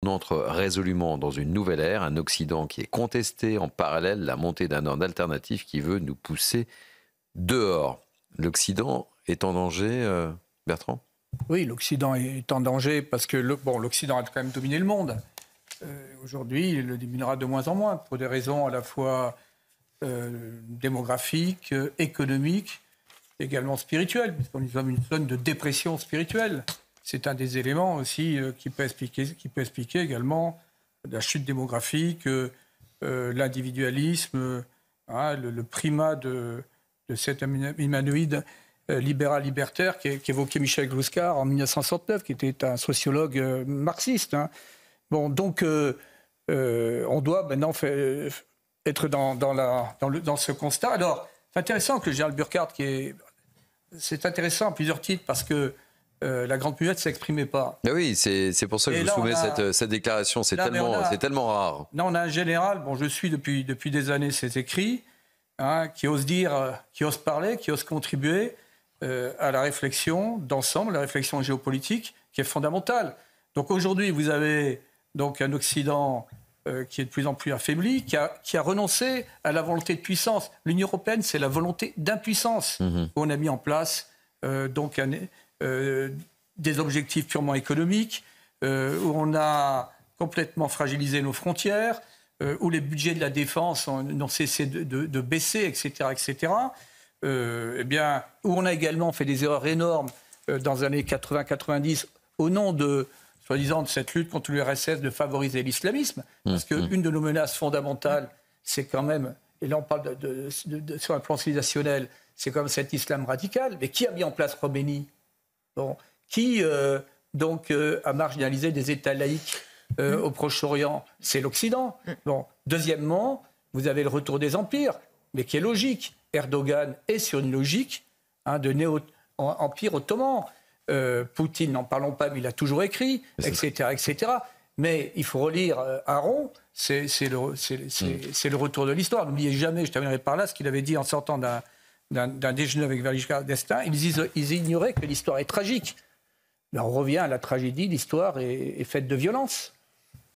On entre résolument dans une nouvelle ère, un Occident qui est contesté, en parallèle la montée d'un ordre alternatif qui veut nous pousser dehors. L'Occident est en danger, Bertrand ? Oui, l'Occident est en danger parce que l'Occident a quand même dominé le monde. Aujourd'hui, il le dominera de moins en moins pour des raisons à la fois démographiques, économiques, également spirituelles, puisqu'on est dans une zone de dépression spirituelle. C'est un des éléments aussi qui peut expliquer également la chute démographique, l'individualisme, le primat de cet humanoïde libéral-libertaire qu'évoquait Michel Gluskar en 1969, qui était un sociologue marxiste. Bon, donc, on doit maintenant être dans ce constat. Alors, c'est intéressant que Gérald Burkhardt, c'est intéressant à plusieurs titres, parce que la Grande Muette ne s'exprimait pas. Ah oui, c'est pour ça que je vous soumets cette déclaration. C'est tellement rare. Là, on a un général, je suis depuis des années ses écrits, qui ose dire, qui ose parler, qui ose contribuer à la réflexion d'ensemble, la réflexion géopolitique, qui est fondamentale. Donc aujourd'hui, vous avez donc un Occident qui est de plus en plus affaibli, qui a renoncé à la volonté de puissance. L'Union européenne, c'est la volonté d'impuissance. On a mis en place des objectifs purement économiques, où on a complètement fragilisé nos frontières, où les budgets de la défense n'ont cessé de baisser, etc., etc., où on a également fait des erreurs énormes dans les années 80-90 au nom soi-disant, de cette lutte contre l'URSS, de favoriser l'islamisme. Parce qu'une de nos menaces fondamentales, c'est quand même, et là on parle sur un plan civilisationnel, c'est quand même cet islam radical. Mais qui a mis en place Khomeini ? Qui a marginalisé des États laïcs au Proche-Orient ? C'est l'Occident. Deuxièmement, vous avez le retour des empires, mais qui est logique. Erdogan est sur une logique de néo-empire ottoman. Poutine, n'en parlons pas, mais il a toujours écrit, etc., etc. Mais il faut relire Aaron, c'est le retour de l'histoire. N'oubliez jamais, je terminerai par là, ce qu'il avait dit en sortant d'un déjeuner avec Valéry d'Estaing. Ils ignoraient que l'histoire est tragique. Mais on revient à la tragédie, l'histoire est faite de violence.